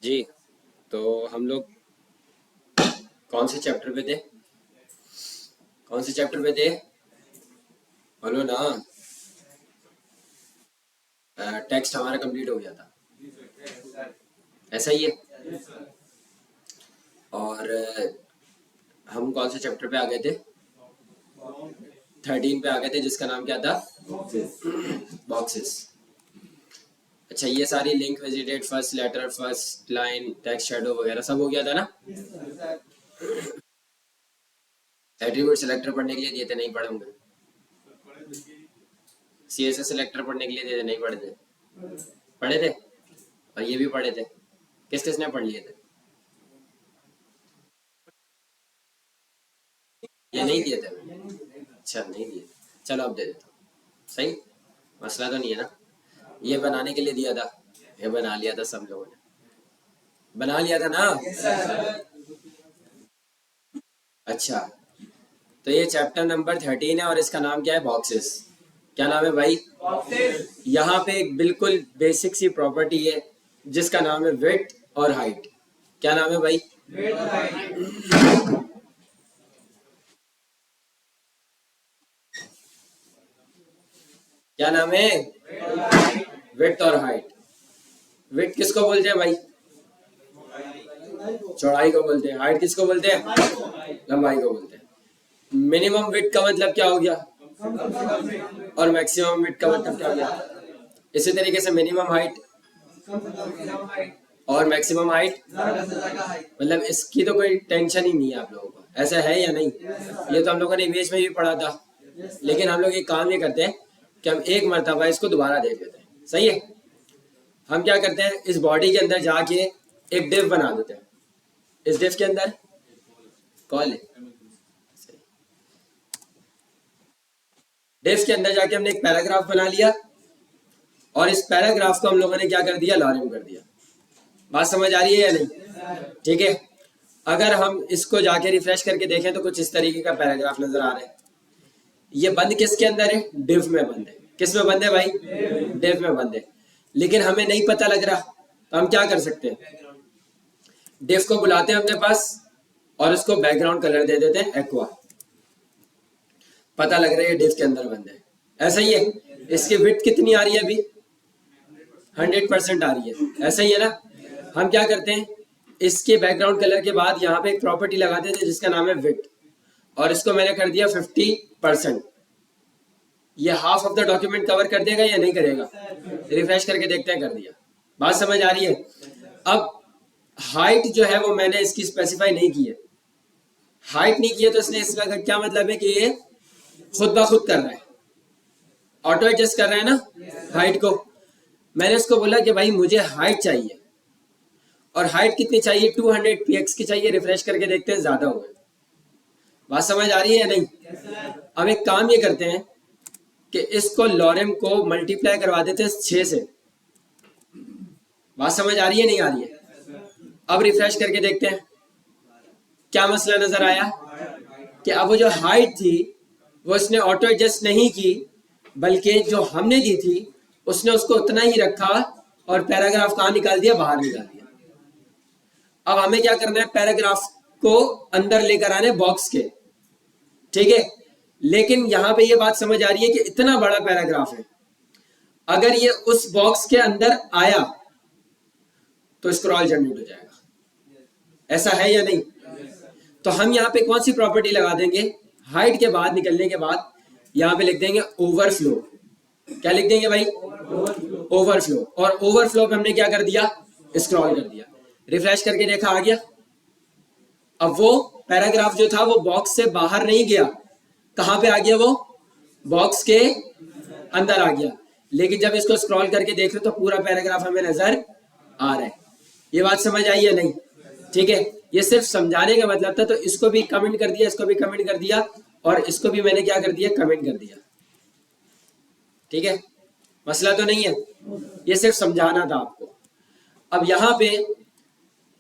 जी। तो हम लोग कौन से चैप्टर पे थे? कौन से चैप्टर पे थे? बोलो ना। टेक्स्ट हमारा कंप्लीट हो गया था। ऐसा ही है। और हम कौन से चैप्टर पे आ गए थे? 13 पे आ गए थे, जिसका नाम क्या था? बॉक्सेस। अच्छा, ये सारी link, visited, first letter, first line, text shadow वगैरह सब हो गया था ना? एट्रीब्यूट सिलेक्टर पढ़ने के लिए दिए थे, नहीं पढ़े होंगे। सीएसएस सिलेक्टर पढ़ने के लिए दिए थे, नहीं पढ़े थे? पढ़े थे। और ये भी पढ़े थे। किस किसने पढ़ लिए थे? ये नहीं दिए थे मैंने। अच्छा, नहीं दिए। चलो अब दे देता हूँ। सही। मसला तो नहीं है ना? ये बनाने के लिए दिया था। ये बना लिया था सब लोगों ने। बना लिया था ना? अच्छा। तो ये चैप्टर नंबर 13 है और इसका नाम क्या है? बॉक्सेस। क्या नाम है भाई? यहाँ पे एक बिल्कुल बेसिक सी प्रॉपर्टी है जिसका नाम है विड्थ और हाइट। क्या नाम है भाई? क्या नाम है? विड्थ और हाइट। विड्थ किसको बोलते हैं भाई? चौड़ाई को बोलते हैं। हाइट किसको बोलते हैं? लंबाई को बोलते हैं। मिनिमम विड्थ का मतलब क्या हो गया? और मैक्सिमम विड्थ का मतलब क्या हो गया? इसी तरीके से मिनिमम हाइट और मैक्सिमम हाइट, मतलब इसकी तो कोई टेंशन ही नहीं है आप लोगों को। ऐसा है या नहीं? ये तो हम लोगों ने इमेज में भी पढ़ा था। लेकिन हम लोग एक काम ये करते हैं कि हम एक मरतबा इसको दोबारा देख लेते हैं। सही है। हम क्या करते हैं, इस बॉडी के अंदर जाके एक डिव बना देते हैं। इस डिव के अंदर कॉल है, डिव के अंदर जाके हमने एक पैराग्राफ बना लिया और इस पैराग्राफ को हम लोगों ने क्या कर दिया? लॉरेम कर दिया। बात समझ आ रही है या नहीं? ठीक है। अगर हम इसको जाके रिफ्रेश करके देखें तो कुछ इस तरीके का पैराग्राफ नजर आ रहा है। ये बंद किसके अंदर है? डिव में बंद है। किस में बंद है भाई? डिव में बंद है। लेकिन हमें नहीं पता लग रहा, तो हम क्या कर सकते हैं? डिव को बुलाते हैं अपने पास और उसको बैकग्राउंड कलर दे देते हैं एक्वा। पता लग रहा है ये डिव के अंदर बंद है। ऐसा ही है। इसकी विड्थ कितनी आ रही है अभी? 100% आ रही है। ऐसा ही है ना? हम क्या करते हैं, इसके बैकग्राउंड कलर के बाद यहाँ पे एक प्रॉपर्टी लगाते थे जिसका नाम है विड्थ, और इसको मैंने कर दिया 50%। ये half of the document cover कर देगा या नहीं करेगा? रिफ्रेश करके देखते हैं, कर दिया। बात समझ आ रही है? अब हाइट जो है वो मैंने इसकी स्पेसिफाई नहीं की है। हाइट नहीं की है तो इसने, इसका क्या मतलब है कि ये खुद ब खुद कर रहा है, ऑटो एडजस्ट कर रहा है ना हाइट को। मैंने उसको बोला कि भाई मुझे हाइट चाहिए, और हाइट कितनी चाहिए? 200 px की चाहिए। रिफ्रेश करके देखते हैं, ज्यादा हो गए। बात समझ आ रही है या नहीं? अब एक काम ये करते हैं कि इसको लॉरेम को मल्टीप्लाई करवा देते हैं 6 से। बात समझ आ रही है नहीं आ रही है? अब रिफ्रेश करके देखते हैं क्या मसला नजर आया कि अब वो जो हाइट थी वो इसने ऑटो एडजस्ट नहीं की, बल्कि जो हमने दी थी उसने उसको उतना ही रखा और पैराग्राफ कहाँ निकाल दिया? बाहर निकाल दिया। अब हमें क्या करना है? पैराग्राफ को अंदर लेकर आने बॉक्स के। ठीक है। लेकिन यहां पे ये बात समझ आ रही है कि इतना बड़ा पैराग्राफ है, अगर ये उस बॉक्स के अंदर आया तो स्क्रॉल जनरेट हो जाएगा। ऐसा है या नहीं? तो हम यहाँ पे कौन सी प्रॉपर्टी लगा देंगे? हाइट के बाद निकलने के बाद यहाँ पे लिख देंगे ओवरफ्लो। क्या लिख देंगे भाई? ओवरफ्लो। और ओवरफ्लो पे हमने क्या कर दिया? स्क्रॉल कर दिया। रिफ्रेश करके देखा, आ गया। अब वो पैराग्राफ जो था वो बॉक्स से बाहर नहीं गया, कहां पे आ गया? वो बॉक्स के अंदर आ गया। लेकिन जब इसको स्क्रॉल करके देख रहे तो पूरा पैराग्राफ हमें नजर आ रहा है। ये बात समझ आई है नहीं? ठीक है। ये सिर्फ समझाने का मतलब था। तो इसको भी कमेंट कर दिया, इसको भी कमेंट कर दिया, और इसको भी मैंने क्या कर दिया? कमेंट कर दिया। ठीक है। मसला तो नहीं है। ये सिर्फ समझाना था आपको। अब यहाँ पे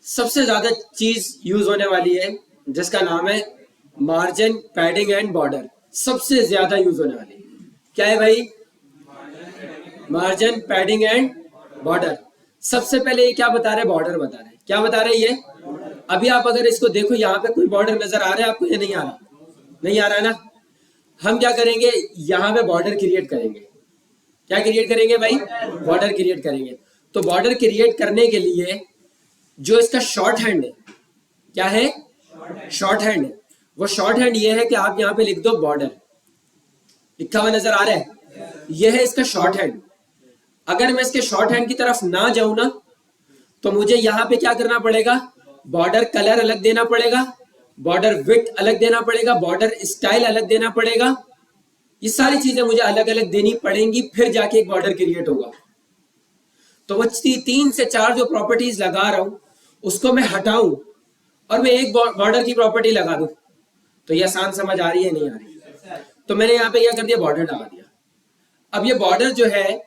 सबसे ज्यादा चीज यूज होने वाली है जिसका नाम है मार्जिन, पैडिंग एंड बॉर्डर। सबसे ज्यादा यूज होने वाली क्या है भाई? Margin, padding and border. सबसे पहले ये क्या बता रहे? बॉर्डर बता रहे। क्या बता रहे ये? अभी आप अगर इसको देखो, यहाँ पे कोई बॉर्डर नजर आ रहा है आपको या नहीं आ रहा? नहीं आ रहा है ना? हम क्या करेंगे, यहाँ पे बॉर्डर क्रिएट करेंगे। क्या क्रिएट करेंगे भाई? बॉर्डर क्रिएट करेंगे। तो बॉर्डर क्रिएट करने के लिए जो इसका शॉर्ट हैंड है, क्या है? शॉर्ट हैंड है। वो शॉर्ट हैंड ये है कि आप यहाँ पे लिख दो बॉर्डर, लिखा हुआ नजर आ रहा है? ये है इसका शॉर्ट हैंड। अगर मैं इसके शॉर्ट हैंड की तरफ ना जाऊं ना, तो मुझे यहाँ पे क्या करना पड़ेगा? बॉर्डर कलर अलग देना पड़ेगा, बॉर्डर विड्थ अलग देना पड़ेगा, बॉर्डर स्टाइल अलग देना पड़ेगा। ये सारी चीजें मुझे अलग अलग देनी पड़ेंगी, फिर जाके एक बॉर्डर क्रिएट होगा। तो वो 3 से 4 जो प्रॉपर्टीज लगा रहा हूं उसको मैं हटाऊं और मैं एक बॉर्डर की प्रॉपर्टी लगा दूं, तो ये आसान समझ आ रही है नहीं आ रही? तो मैंने यहाँ पे क्या कर दिया? बॉर्डर लगा दिया। अब ये बॉर्डर जो है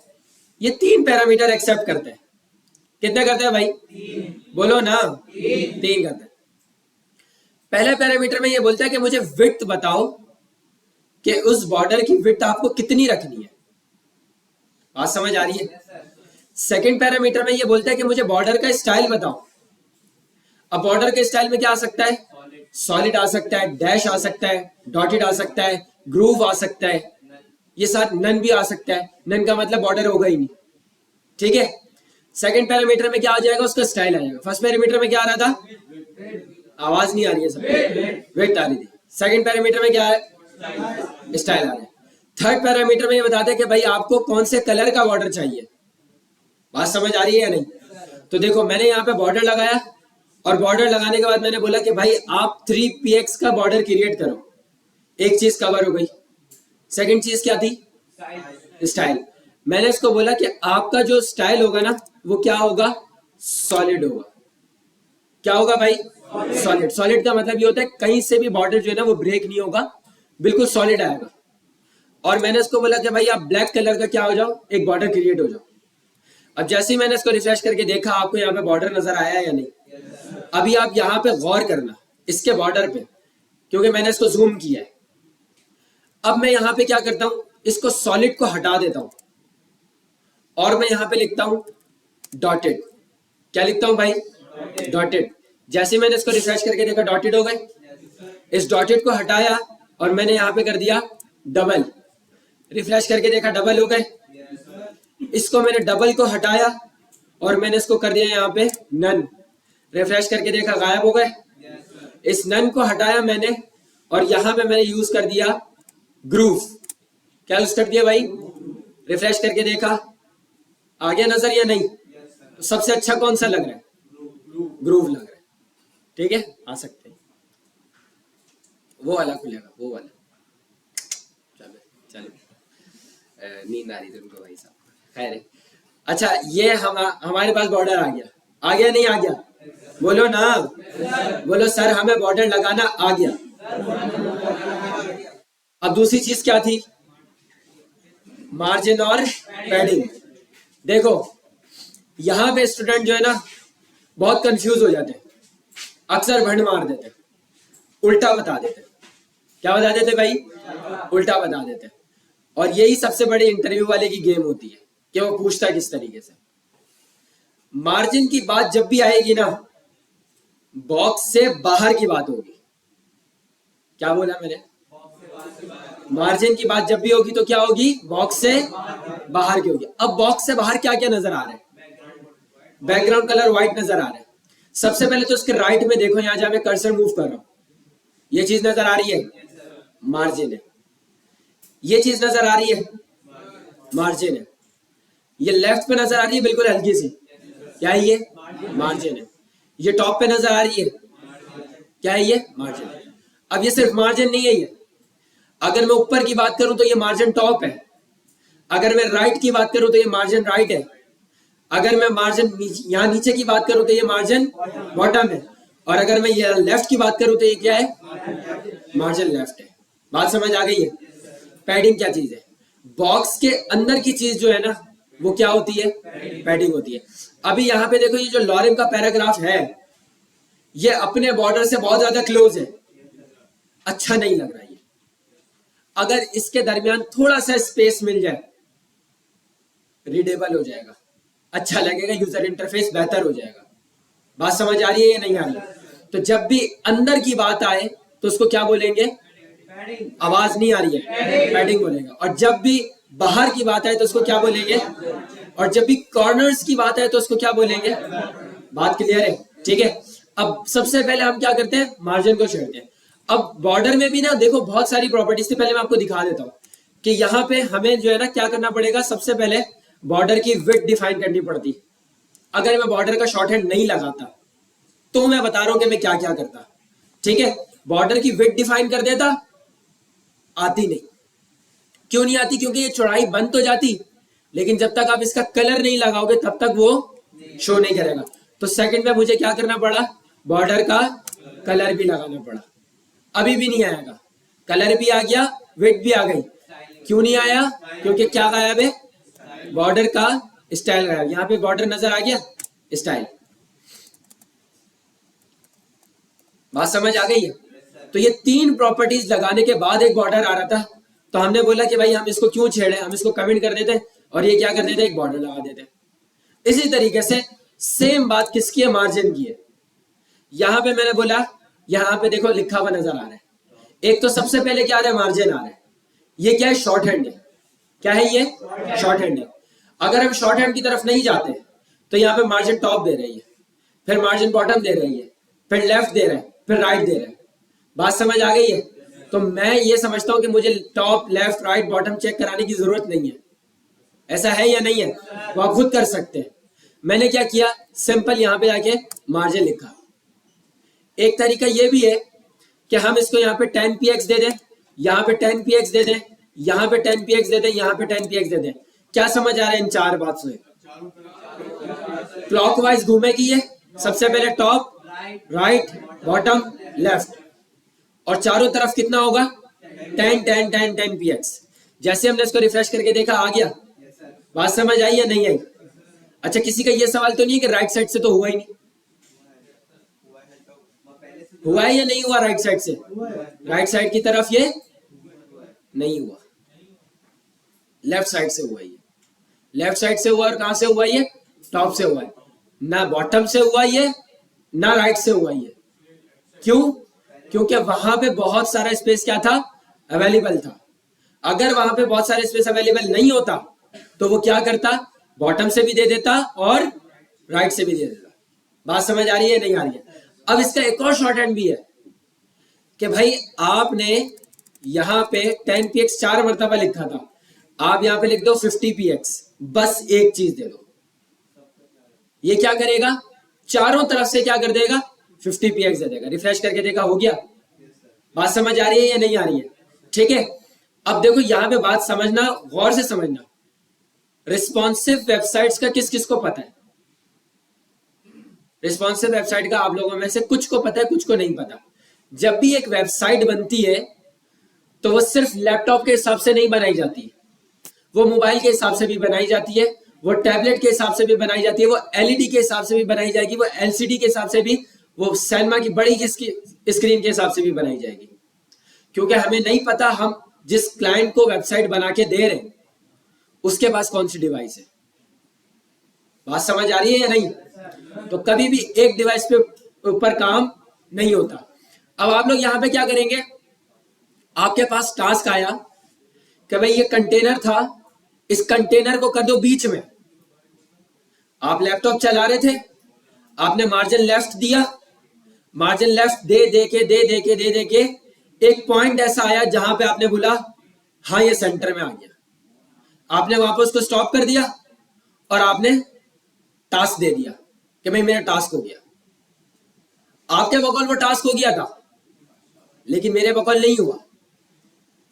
ये 3 पैरामीटर एक्सेप्ट करते हैं। कितने करते हैं भाई? 3। बोलो ना, 3 करते हैं। पहले पैरामीटर में ये बोलता है कि मुझे विड्थ बताओ कि उस बॉर्डर की विड्थ आपको कितनी रखनी है। बात समझ आ रही है? सेकंड पैरामीटर में ये बोलता है कि मुझे बॉर्डर का स्टाइल बताओ। अब बॉर्डर के स्टाइल में क्या आ सकता है? सॉलिड आ सकता है, डैश आ सकता है, डॉटेड आ सकता है, ग्रूव आ सकता है, ये साथ नन भी आ सकता है। नन का मतलब बॉर्डर होगा ही नहीं, ठीक है? सेकंड पैरामीटर में क्या आ जाएगा? उसका स्टाइल आ जाएगा। फर्स्ट पैरामीटर में क्या आ रहा था? आवाज नहीं आ रही है सब, वेट आ रही थी। सेकंड पैरामीटर में क्या है? स्टाइल आ रहा है। थर्ड पैरामीटर में ये बताते हैं कि भाई आपको कौन से कलर का बॉर्डर चाहिए। बात समझ आ रही है या नहीं? तो देखो मैंने यहाँ पे बॉर्डर लगाया और बॉर्डर लगाने के बाद मैंने बोला कि भाई आप 3px का बॉर्डर क्रिएट करो। एक चीज कवर हो गई। सेकंड चीज क्या थी? स्टाइल। मैंने इसको बोला कि आपका जो स्टाइल होगा ना वो क्या होगा? सॉलिड होगा। क्या होगा भाई? सॉलिड। सॉलिड का मतलब ये होता है कहीं से भी बॉर्डर जो है ना वो ब्रेक नहीं होगा, बिल्कुल सॉलिड आएगा। और मैंने इसको बोला कि भाई आप ब्लैक कलर का क्या हो जाओ? एक बॉर्डर क्रिएट हो जाओ। अब जैसे ही मैंने इसको रिफ्रेश करके देखा, आपको यहाँ पे बॉर्डर नजर आया या नहीं? अभी आप यहाँ पे गौर करना इसके बॉर्डर पे, क्योंकि मैंने इसको जूम किया है। अब मैं यहाँ पे क्या करता हूं, इसको सॉलिड को हटा देता हूं और मैं यहाँ पे लिखता हूं डॉटेड। क्या लिखता हूं भाई? डॉटेड। जैसे मैंने इसको रिफ्रेश करके देखा डॉटेड हो गए। इस डॉटेड को हटाया और मैंने यहाँ पे कर दिया डबल। रिफ्रेश करके देखा डबल हो गए। इसको मैंने डबल को हटाया और मैंने इसको कर दिया यहाँ पे नन। रिफ्रेश करके देखा गायब हो गए। इस नन को हटाया मैंने और यहाँ पे मैंने यूज कर दिया ग्रूव। क्या यूज कर दिया भाई? रिफ्रेश करके देखा, आ गया नजर या नहीं? तो सबसे अच्छा कौन सा लग रहा है? ग्रूव लग रहा है, ठीक है? आ सकते हैं। वो वाला खुलेगा, वो वाला। चलो चलो, नींद आ रही थी उनको भाई साहब, खैर है। अच्छा ये हमारे पास बॉर्डर आ गया नहीं आ गया? बोलो ना, बोलो सर हमें बॉर्डर लगाना आ गया। अब दूसरी चीज क्या थी? मार्जिन और पैडिंग। देखो यहां पे स्टूडेंट जो है ना बहुत कंफ्यूज हो जाते हैं, अक्सर भंड मार देते हैं, उल्टा बता देते हैं। क्या बता देते भाई? उल्टा बता देते हैं। और यही सबसे बड़ी इंटरव्यू वाले की गेम होती है कि वो पूछता है किस तरीके से। मार्जिन की बात जब भी आएगी ना, बॉक्स से बाहर की बात होगी। क्या बोला मैंने? मार्जिन की बात जब भी होगी तो क्या होगी? बॉक्स से बाहर की होगी। अब बॉक्स से बाहर क्या क्या नजर आ रहा है? बैकग्राउंड कलर व्हाइट नजर आ रहा है। सबसे पहले तो इसके राइट में देखो, यहां जहां मैं कर्सर मूव कर रहा हूं, ये चीज नजर आ रही है? मार्जिन है। ये चीज नजर आ रही है? मार्जिन है। ये लेफ्ट पे नजर आ रही है बिल्कुल हल्की सी, क्या है ये? मार्जिन है। ये टॉप पे नजर आ रही है, क्या है ये? मार्जिन है। अब ये सिर्फ मार्जिन नहीं है, ये अगर मैं ऊपर की बात करूं तो ये मार्जिन टॉप है, अगर मैं राइट की बात करूं तो ये मार्जिन राइट है, अगर मैं मार्जिन यहाँ नीचे की बात करूं तो ये मार्जिन बॉटम है, और अगर मैं ये लेफ्ट की बात करूं तो ये क्या है? मार्जिन लेफ्ट है। बात समझ आ गई है? पैडिंग क्या चीज है? बॉक्स के अंदर की चीज जो है ना वो क्या होती है? पैडिंग होती है। अभी यहाँ पे देखो, ये जो लॉरेम का पैराग्राफ है ये अपने बॉर्डर से बहुत ज्यादा क्लोज है, अच्छा नहीं लग रहा है। अगर इसके दरमियान थोड़ा सा स्पेस मिल जाए, रीडेबल हो जाएगा, अच्छा लगेगा, यूजर इंटरफेस बेहतर हो जाएगा। बात समझ आ रही है या नहीं आ रही है? तो जब भी अंदर की बात आए तो उसको क्या बोलेंगे? आवाज नहीं आ रही है, पैडिंग बोलेगा। और जब भी बाहर की बात आए तो उसको क्या बोलेंगे? और जब भी कॉर्नर्स की बात आए तो उसको क्या बोलेंगे? बात क्लियर है? ठीक है। अब सबसे पहले हम क्या करते हैं? मार्जिन को छेड़ते हैं। अब बॉर्डर में भी ना देखो बहुत सारी प्रॉपर्टीज थी, पहले मैं आपको दिखा देता हूं कि यहाँ पे हमें जो है ना क्या करना पड़ेगा। सबसे पहले बॉर्डर की विड्थ डिफाइन करनी पड़ती। अगर मैं बॉर्डर का शॉर्ट हैंड नहीं लगाता तो मैं बता रहा हूं कि मैं क्या क्या करता। ठीक है, बॉर्डर की विड्थ डिफाइन कर देता, आती नहीं। क्यों नहीं आती? क्योंकि ये चौड़ाई बन तो जाती, लेकिन जब तक आप इसका कलर नहीं लगाओगे तब तक वो शो नहीं करेगा। तो सेकंड में मुझे क्या करना पड़ा? बॉर्डर का कलर भी लगाना पड़ा। अभी भी नहीं आएगा, कलर भी आ गया, विड्थ भी आ गई। क्यों नहीं आया? क्योंकि क्या गायब है? बॉर्डर का स्टाइल गायब। यहां पे बॉर्डर नजर आ गया, स्टाइल। बात समझ आ गई है? तो ये तीन प्रॉपर्टीज लगाने के बाद एक बॉर्डर आ रहा था। तो हमने बोला कि भाई हम इसको क्यों छेड़े, हम इसको कमेंट कर देते और ये क्या कर देते? एक बॉर्डर लगा देते। इसी तरीके से सेम बात किसकी है? मार्जिन की है। यहां पे मैंने बोला, यहां पे देखो लिखा हुआ नजर आ रहा है। एक तो सबसे पहले क्या आ रहा है? मार्जिन आ रहा है। ये क्या है? शॉर्ट हैंड है। क्या है ये? शॉर्ट हैंड है। अगर हम शॉर्ट हैंड की तरफ नहीं जाते तो यहाँ पे मार्जिन टॉप दे रही है, फिर मार्जिन बॉटम दे रही है, फिर लेफ्ट दे रहा है, फिर राइट दे रहा है। बात समझ आ गई है? तो मैं ये समझता हूं कि मुझे top, left, right, bottom check कराने की जरूरत नहीं है। ऐसा है या नहीं है? वो आप खुद कर सकते हैं। मैंने क्या किया? सिंपल यहां पे जाके मार्जिन लिखा। एक तरीका ये भी है कि हम इसको यहाँ पे 10px दे दें, यहाँ पे 10px दे दें, यहाँ पे 10px दे दें, यहाँ पे 10px दे दें। क्या समझ आ रहा है इन चार बात से? क्लॉकवाइज घूमेगी ये। सबसे पहले टॉप, राइट, बॉटम, लेफ्ट, और चारों तरफ कितना होगा? 10 10 10 10px। जैसे हमने इसको रिफ्रेश करके देखा, आ गया। बात समझ आई या नहीं आई? अच्छा, किसी का ये सवाल तो नहीं है कि राइट साइड से तो हुआ ही नहीं? हुआ है या नहीं हुआ? राइट साइड से, राइट साइड की तरफ ये नहीं हुआ, लेफ्ट साइड से हुआ। ये लेफ्ट साइड से हुआ। और कहां से हुआ? ये टॉप से हुआ है। ना बॉटम से हुआ ये, ना राइट से हुआ ये। क्यों? क्योंकि वहां पे बहुत सारा स्पेस क्या था? अवेलेबल था। अगर वहां पे बहुत सारा स्पेस अवेलेबल नहीं होता तो वो क्या करता? बॉटम से भी दे देता और राइट से भी दे देता। बात समझ आ रही है नहीं आ रही है? अब इसका एक और शॉर्ट हैंड भी है कि भाई आपने यहां पे 10px 4 मरतबा लिखा था, आप यहां पे लिख दो 50px। बस एक चीज दे दो, ये क्या करेगा? चारों तरफ से क्या कर देगा? 50px दे देगा। रिफ्रेश करके देखा, हो गया। बात समझ आ रही है या नहीं आ रही है? ठीक है। अब देखो यहां पे बात समझना, गौर से समझना। रिस्पॉन्सिव वेबसाइट्स का किस किस को पता है? रिस्पॉन्सिव वेबसाइट का आप लोगों में से कुछ को पता है, कुछ को नहीं पता। जब भी एक वेबसाइट बनती है तो वो सिर्फ लैपटॉप के हिसाब से नहीं बनाई जाती, वो मोबाइल के हिसाब से भी बनाई जाती है, वो टैबलेट के हिसाब से भी बनाई जाती है, वो एलईडी के हिसाब से भी बनाई जाएगी, वो एलसीडी के हिसाब से भी, वो सिनेमा की बड़ी स्क्रीन के हिसाब से भी बनाई जाएगी। क्योंकि हमें नहीं पता हम जिस क्लाइंट को वेबसाइट बना के दे रहे हैं उसके पास कौन सी डिवाइस है। बात समझ आ रही है या नहीं? तो कभी भी एक डिवाइस पे ऊपर काम नहीं होता। अब आप लोग यहां पे क्या करेंगे? आपके पास टास्क आया कि भाई ये कंटेनर था, इस कंटेनर को कर दो बीच में। आप लैपटॉप चला रहे थे, आपने मार्जिन लेफ्ट दिया, मार्जिन लेफ्ट दे दे के एक पॉइंट ऐसा आया जहां पे आपने बोला हाँ ये सेंटर में आ गया। आपने वहां पर उसको स्टॉप कर दिया और आपने टास्क दे दिया कि भाई मेरा टास्क हो गया। आपके बकौल वो टास्क हो गया था, लेकिन मेरे बकौल नहीं हुआ।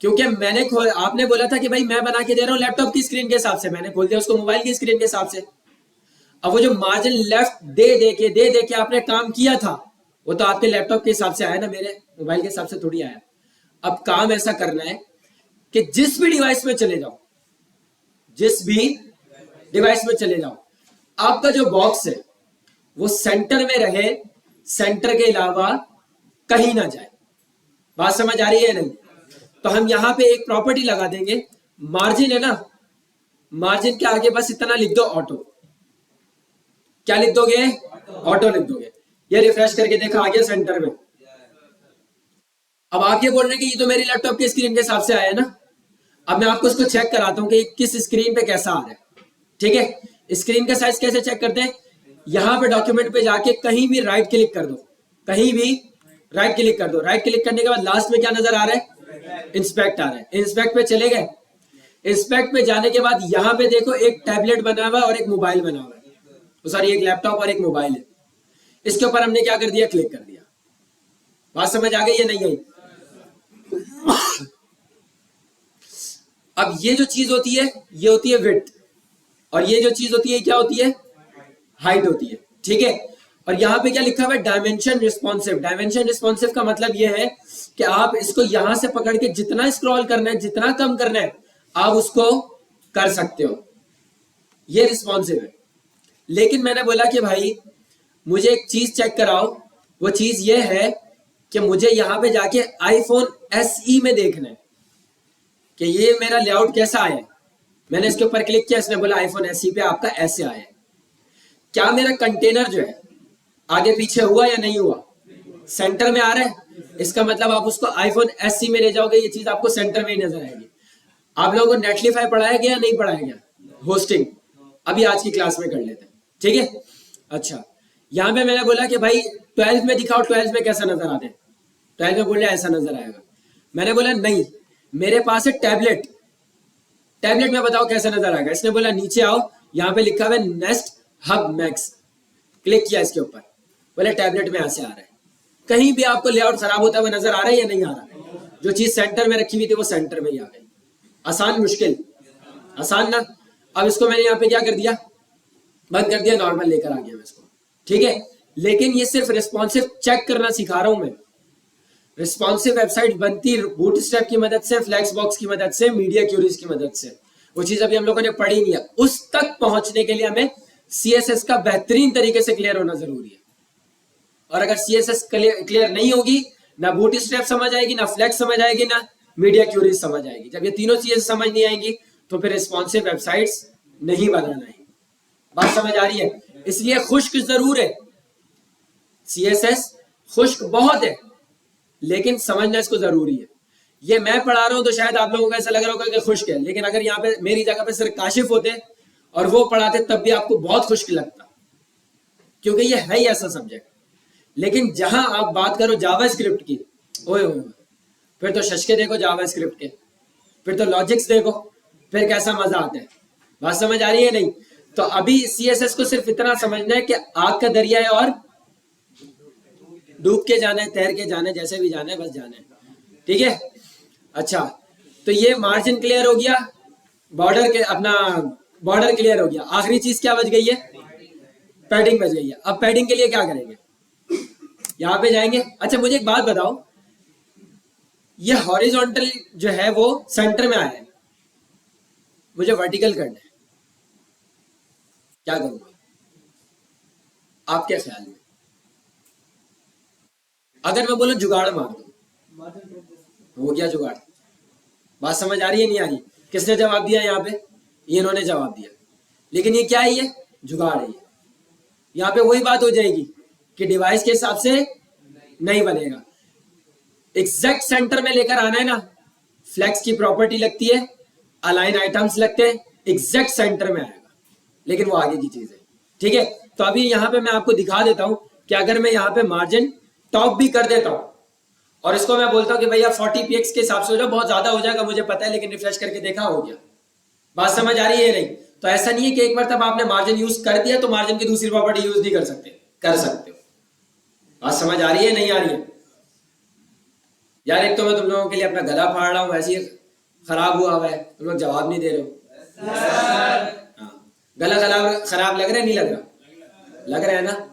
क्योंकि आपने बोला था कि भाई मैं बना के दे रहा हूं लैपटॉप की स्क्रीन के हिसाब से, मैंने खोल दिया उसको मोबाइल की स्क्रीन के हिसाब से। अब वो जो मार्जिन लेफ्ट दे के आपने काम किया था वो तो आपके लैपटॉप के हिसाब से आया ना, मेरे मोबाइल के हिसाब से थोड़ी आया। अब काम ऐसा करना है कि जिस भी डिवाइस में चले जाओ, जिस भी डिवाइस में चले जाओ, आपका जो बॉक्स है वो सेंटर में रहे, सेंटर के अलावा कहीं ना जाए। बात समझ आ रही है नहीं? तो हम यहां पे एक प्रॉपर्टी लगा देंगे, मार्जिन है ना, मार्जिन के आगे बस इतना लिख दो ऑटो। क्या लिख दोगे? ऑटो लिख दोगे। ये रिफ्रेश करके देखा, आ गया सेंटर में। अब आप ये बोल रहे हैं कि ये तो मेरी लैपटॉप की स्क्रीन के हिसाब से आया है ना। अब मैं आपको इसको चेक कराता हूँ कि किस स्क्रीन पे कैसा आ रहा है। ठीक है, स्क्रीन का साइज कैसे चेक करते हैं? यहां पे डॉक्यूमेंट पे जाके कहीं भी राइट क्लिक कर दो, कहीं भी राइट क्लिक कर दो। राइट क्लिक करने के बाद लास्ट में क्या नजर आ रहा है? इंस्पेक्ट आ रहा है। इंस्पेक्ट पे चले गए। इंस्पेक्ट पे जाने के बाद यहां पे देखो एक टैबलेट बना हुआ है और एक मोबाइल बना हुआ है, सॉरी एक लैपटॉप और एक मोबाइल है। इसके ऊपर हमने क्या कर दिया? क्लिक कर दिया। बात समझ आ गई या नहीं आई? अब ये जो चीज होती है ये होती है विड्थ, और ये जो चीज होती है क्या होती है? हाइट होती है। ठीक है, और यहां पे क्या लिखा हुआ है? Dimension responsive. डायमेंशन रिस्पॉन्सिव का मतलब ये है कि आप इसको यहां से पकड़ के जितना स्क्रॉल करना है, जितना कम करना है, आप उसको कर सकते हो। ये रिस्पॉन्सिव है। लेकिन मैंने बोला कि भाई मुझे एक चीज चेक कराओ। वो चीज ये है कि मुझे यहां पे जाके आईफोन एसई में देखना है कि ये मेरा लेआउट कैसा आया है। मैंने इसके ऊपर क्लिक किया, इसने बोला आईफोन एसई पे आपका ऐसे आया है। क्या मेरा कंटेनर जो है आगे पीछे हुआ या नहीं हुआ? सेंटर में आ रहा है। इसका मतलब आप उसको आईफोन एसई में ले जाओगे, ये चीज आपको सेंटर में ही नजर आएगी। आप लोगों को नेटलीफाई पढ़ाया गया नहीं पढ़ाया गया? होस्टिंग अभी आज की क्लास में कर लेते हैं। ठीक है, अच्छा यहां पे मैंने बोला कि भाई 12 में दिखाओ, 12 में कैसा नजर आता है? 12 में बोल ऐसा नजर आएगा। मैंने बोला नहीं, मेरे पास है टैबलेट। टैबलेट में बताओ कैसा नजर आएगा? इसने बोला नीचे आओ, यहाँ पे लिखा हुआ है नेस्ट हब मैक्स। क्लिक किया इसके ऊपर, बोले टैबलेट में ऐसे आ रहा है। कहीं भी आपको लेआउट खराब होता हुआ नजर आ रहा है या नहीं आ रहा? जो चीज सेंटर में रखी हुई थी वो सेंटर में ही आ गई। आसान मुश्किल? आसान ना। अब इसको मैंने यहाँ पे क्या कर दिया? बंद कर दिया, नॉर्मल लेकर आ गया मैं इसको। ठीक है, लेकिन ये सिर्फ रिस्पॉन्सिव चेक करना सिखा रहा हूं मैं। रिस्पॉन्सिव वेबसाइट बनती बूटस्ट्रैप की मदद से, फ्लेक्सबॉक्स की मदद से, मीडिया क्यूरीज की मदद से। वो चीज अभी हम लोगों ने पढ़ी नहीं है। उस तक पहुंचने के लिए हमें सीएसएस का बेहतरीन तरीके से क्लियर होना जरूरी है। और अगर सीएसएस क्लियर नहीं होगी, ना बूटस्ट्रैप समझ आएगी, ना फ्लेक्स समझ आएगी, ना मीडिया क्यूरीज समझ आएगी। जब ये तीनों चीजें समझ नहीं आएंगी तो फिर रिस्पॉन्सिव वेबसाइट्स नहीं बनाना है। बात समझ आ रही है? इसलिए खुश्क जरूर है, सीएसएस खुश्क बहुत है, लेकिन समझना इसको जरूरी है। ये मैं पढ़ा रहा हूं तो शायद आप लोगों को ऐसा लग रहा होगा कि खुश्क है, लेकिन अगर यहाँ पे मेरी जगह पे सिर्फ काशिफ होते और वो पढ़ाते तब भी आपको बहुत खुश्क लगता, क्योंकि ये है ही ऐसा सब्जेक्ट। लेकिन जहां आप बात करो जावास्क्रिप्ट की, ओए ओए, फिर तो शशके देखो जावास्क्रिप्ट के, फिर तो लॉजिक्स देखो, फिर कैसा मजा आता है। बात समझ आ रही है नहीं? तो अभी सीएसएस को सिर्फ इतना समझना है कि आग का दरिया है और डूब के जाना है, तैर के जाना है, जैसे भी जाना है बस जाना है। ठीक है, अच्छा तो ये मार्जिन क्लियर हो गया, बॉर्डर के अपना बॉर्डर क्लियर हो गया। आखिरी चीज क्या बच गई है? पैडिंग बच गई है। अब पैडिंग के लिए क्या करेंगे? यहां पे जाएंगे। अच्छा मुझे एक बात बताओ, ये हॉरिजॉन्टल जो है वो सेंटर में आया है, मुझे वर्टिकल करना है, क्या करूंगा आपके ख्याल में? अगर मैं बोलूं जुगाड़ मार दो, हो गया जुगाड़। बात समझ आ रही है नहीं आ रही? किसने जवाब दिया यहाँ पे? ये इन्होंने जवाब दिया। लेकिन ये क्या है? ये जुगाड़ है। यहाँ पे वही बात हो जाएगी कि डिवाइस के हिसाब से नहीं बनेगा। एग्जैक्ट सेंटर में लेकर आना है ना। फ्लेक्स की प्रॉपर्टी लगती है, अलाइन आइटम्स लगते हैं, एग्जैक्ट सेंटर में आएगा, लेकिन वो आगे की चीज है। ठीक है, तो अभी यहाँ पे मैं आपको दिखा देता हूं कि अगर मैं यहाँ पे मार्जिन टॉप भी कर देता हूं और इसको मैं बोलता हूं कि भैया 40px के हिसाब से हो जाए, बहुत ज्यादा हो जाएगा मुझे पता है, लेकिन रिफ्रेश करके देखा, हो गया। बात समझ आ रही है नहीं? तो ऐसा नहीं है कि एक बार तब आपने मार्जिन यूज कर दिया तो मार्जिन की दूसरी प्रॉपर्टी यूज नहीं कर सकते, कर सकते हो। बात समझ आ रही है नहीं आ रही है? यार एक तो मैं तुम लोगों के लिए अपना गला फाड़ रहा हूँ, वैसे ही खराब हुआ है, तुम लोग जवाब नहीं दे रहे हो। हाँ, गला खराब लग रहा है नहीं लग रहा? लग रहा है ना?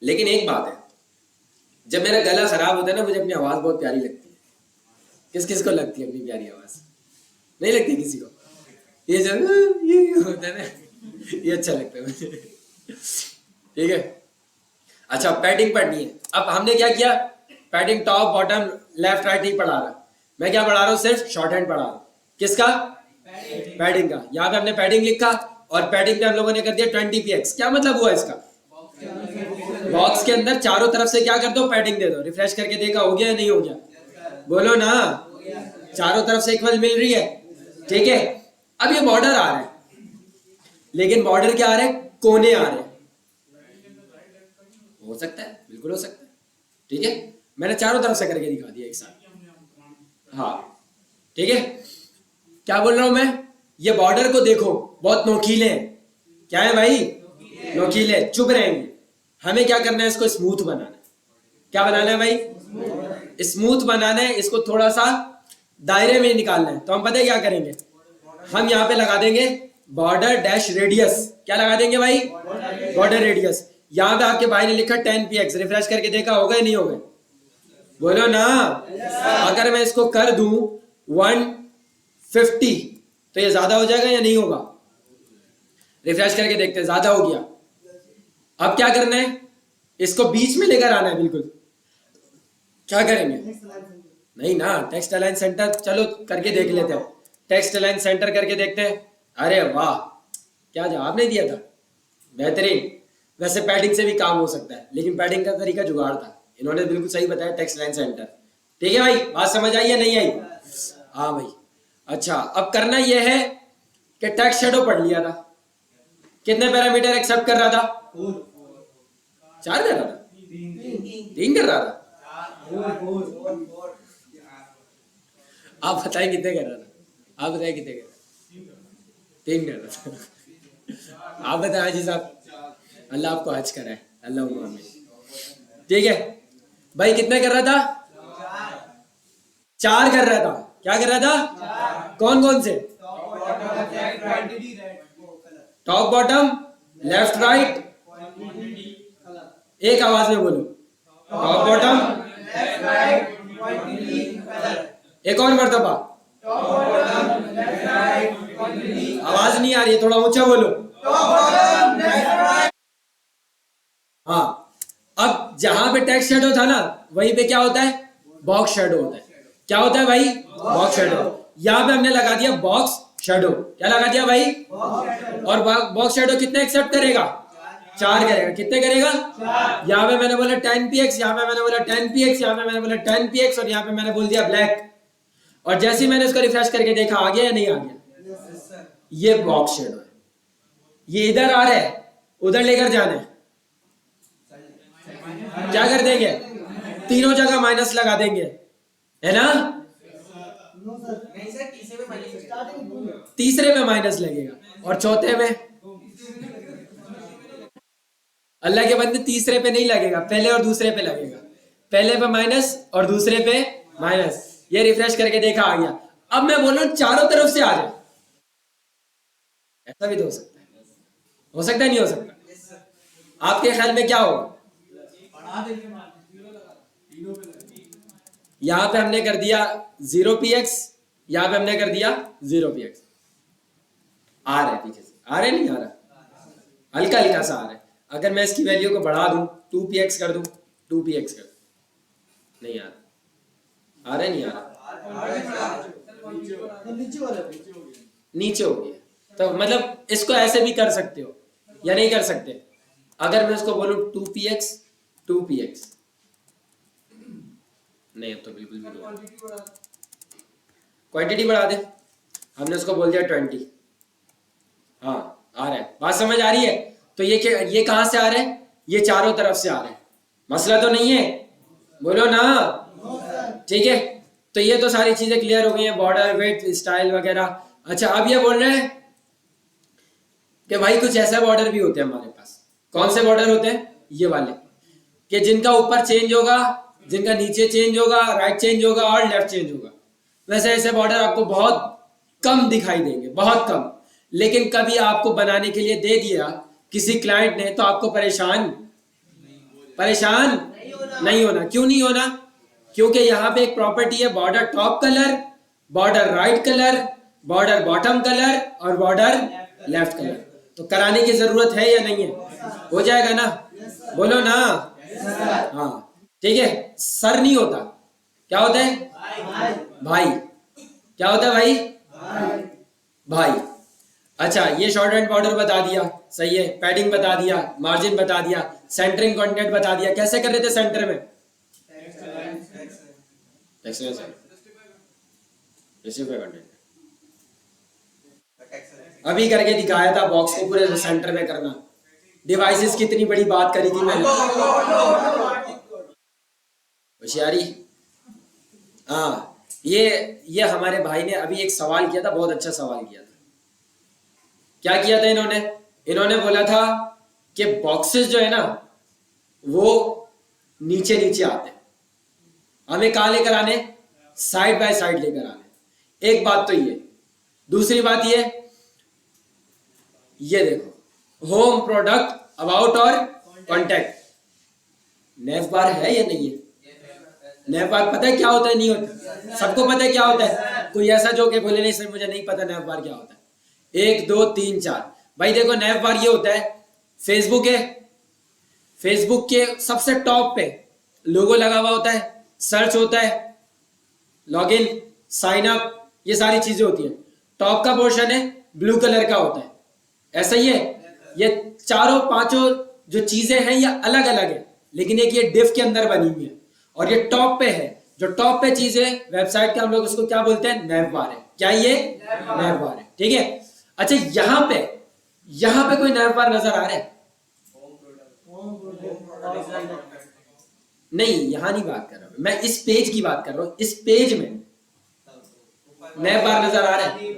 लेकिन एक बात है, जब मेरा गला खराब होता है ना, मुझे अपनी आवाज बहुत प्यारी लगती है। किस किस को लगती है अपनी प्यारी आवाज? नहीं लगती किसी को? ये जो ये होता है ना, ये अच्छा लगता है मुझे। ठीक है, अच्छा पैडिंग पढ़नी है। अब हमने क्या किया? Padding top bottom left right ही पढ़ा रहा। मैं क्या पढ़ा रहा हूँ, सिर्फ शॉर्ट हैंड पढ़ा रहा हूँ। किसका? पैडिंग का। यहाँ पे हमने पैडिंग लिखा और पैडिंग पे हम लोगों ने कर दिया 20px। क्या मतलब हुआ इसका? बॉक्स के अंदर चारों तरफ से क्या कर दो, पैडिंग दे दो। रिफ्रेश करके देखा हो गया या नहीं हो गया? बोलो ना, चारों तरफ से इक्वल मिल रही है। ठीक है, अब ये बॉर्डर आ रहा है, लेकिन बॉर्डर क्या आ रहे हैं, कोने आ रहे हैं। हो सकता है, बिल्कुल हो सकता है। ठीक है, मैंने चारों तरफ से करके दिखा दिया एक साथ। हाँ ठीक है, क्या बोल रहा हूं मैं, ये बॉर्डर को देखो, बहुत नोकीले हैं। क्या है भाई? नोकीले, चुभ रहेंगे। हमें क्या करना है, इसको स्मूथ बनाना है। क्या बनाना है भाई? स्मूथ बनाना है। इसको थोड़ा सा दायरे में निकालना है। तो हम पता है क्या करेंगे, हम यहाँ पे लगा देंगे बॉर्डर डैश रेडियस। क्या लगा देंगे भाई? Border radius. यहाँ पे आपके भाई ने लिखा 10px। रिफ्रेश करके देखा होगा या नहीं होगा? बोलो ना। अगर मैं इसको कर दूं 150 तो ये ज्यादा हो जाएगा या नहीं होगा? रिफ्रेश करके देखते हैं, ज्यादा हो गया। अब क्या करना है, इसको बीच में लेकर आना है बिल्कुल। क्या करेंगे? नहीं ना, टेक्स्ट अलाइन सेंटर, चलो करके देख लेते हैं। टेक्स्ट अलाइन सेंटर करके देखते हैं। अरे वाह, क्या जवाब नहीं दिया था, बेहतरीन। वैसे पैडिंग से भी काम हो सकता है, लेकिन पैडिंग का तरीका जुगाड़ था। इन्होंने बिल्कुल सही बताया, टेक्स्ट अलाइन सेंटर। ठीक है भाई, बात समझ आई या नहीं आई? हाँ भाई। अच्छा, अब करना यह है कि टेक्स्ट शैडो पढ़ लिया था। कितने पैरामीटर एक्सेप्ट कर रहा था? 4 कर रहा था, 3 कर रहा था। आप बताएं कितने कर रहा था? आप बताएं कितने कर रहा था? 3 कर रहा था। आप बताएं हाजी साहब, अल्लाह आपको हज कराए, अल्लाह आमीन। ठीक है भाई, कितने कर रहा था? 4 कर रहा था। क्या कर रहा था? कौन कौन से? Top bottom, left right. एक आवाज में बोलो, टॉप बॉटम, एक और मर्तबा। आवाज नहीं आ रही है, थोड़ा ऊंचा बोलो। हाँ, अब जहां पे टेक्स्ट शैडो था ना, वहीं पे क्या होता है? बॉक्स शैडो होता है। क्या होता है भाई? Box shadow. यहां पे हमने लगा दिया बॉक्स शैडो। क्या लगा दिया भाई? और बॉक्स शैडो कितने एक्सेप्ट करेगा? 4 करेगा। कितने करेगा? यहाँ पे मैंने बोला 10px, यहाँ पे मैंने बोला 10px, यहाँ पे मैंने बोला 10px, और यहाँ पे मैंने बोल दिया ब्लैक। और जैसे ही मैंने इसको रिफ्रेश करके देखा, आ गया या नहीं आ गया? ये बॉक्स शैडो है। ये इधर आ रहा है, उधर लेकर जाना है। क्या कर देंगे? तीनों जगह माइनस लगा देंगे, है ना? तीसरे में माइनस लगेगा, और चौथे में? अल्लाह के बंदे, तीसरे पे नहीं लगेगा, पहले और दूसरे पे लगेगा। पहले पे माइनस और दूसरे पे माइनस। ये रिफ्रेश करके देखा, आ गया। अब मैं बोल रहा हूं चारों तरफ से आ जाए। ऐसा भी तो हो सकता है। हो सकता है, नहीं हो सकता? आपके ख्याल में क्या होगा? यहां पे हमने कर दिया 0px, यहां पे हमने कर दिया 0px। आ रहा है पीछे से, आ रहा है नहीं आ रहा? हल्का हल्का सा आ रहा है। अगर मैं इसकी वैल्यू को बढ़ा दूं, 2px कर दूं, 2px कर दूं, नहीं आ रहा। आ रहा है नहीं आ रहा? नीचे हो गया। तो मतलब इसको ऐसे भी कर सकते हो या नहीं कर सकते? अगर मैं इसको बोलूं 2px, 2px, नहीं, अब तो बिल्कुल भी नहीं। क्वांटिटी बढ़ा दे। हमने उसको बोल दिया 20। हाँ, आ रहा है। बात समझ आ रही है? तो ये कहां से आ रहा है? ये चारों तरफ से आ रहा है। मसला तो नहीं है? बोलो ना। ठीक है, तो ये तो सारी चीजें क्लियर हो गई हैं, बॉर्डर, विड्थ, स्टाइल वगैरह। अच्छा, अब ये बोल रहे हैं कि भाई कुछ ऐसा बॉर्डर भी होते हैं हमारे पास। कौन से बॉर्डर होते हैं? ये वाले, कि जिनका ऊपर चेंज होगा, जिनका नीचे चेंज होगा, राइट चेंज होगा और लेफ्ट चेंज होगा। वैसे ऐसे बॉर्डर आपको बहुत कम दिखाई देंगे, बहुत कम। लेकिन कभी आपको बनाने के लिए दे दिया किसी क्लाइंट ने, तो आपको परेशान नहीं होना। क्यों नहीं होना? क्योंकि यहाँ पे एक प्रॉपर्टी है, border top colour, border right colour, border bottom colour और बॉर्डर लेफ्ट कलर। तो कराने की जरूरत है या नहीं है? हो जाएगा ना? बोलो ना। हाँ ठीक है, सर नहीं होता। क्या होता है? भाई। क्या होता है भाई? भाई। अच्छा, ये शॉर्ट हैंड बॉर्डर बता दिया, सही है, पैडिंग बता दिया, मार्जिन बता दिया, सेंटरिंग कंटेंट बता दिया। कैसे कर रहे थे सेंटर में? कंटेंट अभी करके दिखाया था, बॉक्स को पूरे सेंटर में करना। डिवाइसेस कितनी बड़ी बात करी थी मैंने, होशियारी। हाँ, ये हमारे भाई ने अभी एक सवाल किया था, बहुत अच्छा सवाल किया था। क्या किया था इन्होंने? इन्होंने बोला था कि बॉक्सेस जो है ना वो नीचे नीचे आते हैं, हमें कहां लेकर आने? साइड बाय साइड लेकर आने। एक बात तो ये, दूसरी बात ये देखो, होम, प्रोडक्ट, अबाउट और कॉन्टैक्ट। नेव बार है या नहीं है? नेव बार पता है क्या होता है? नहीं होता। सबको पता है क्या होता है? कोई ऐसा जो कि बोले नहीं सर मुझे नहीं पता नेव बार क्या होता है। 1 2 3 4। भाई देखो, नेव बार ये होता है, फेसबुक है, फेसबुक के सबसे टॉप पे लोगो लगा हुआ होता है, सर्च होता है, लॉगिन, साइन अप, ये सारी चीजें होती है। टॉप का पोर्शन है ब्लू कलर का होता है, ऐसा ही है। ये चारों पांचों जो चीजें हैं ये अलग अलग है, लेकिन एक ये डिफ के अंदर बनी हुई है। और ये टॉप पे है, जो टॉप पे चीजें वेबसाइट के, हम लोग उसको क्या बोलते हैं? नेव बार है। क्या ये? नेव बार है, ठीक है। अच्छा, यहां पे कोई नेव बार नजर आ रहा है? नहीं, यहां नहीं बात कर रहा मैं, इस पेज की बात कर रहा हूं। इस पेज में नेव बार नजर आ रहा है?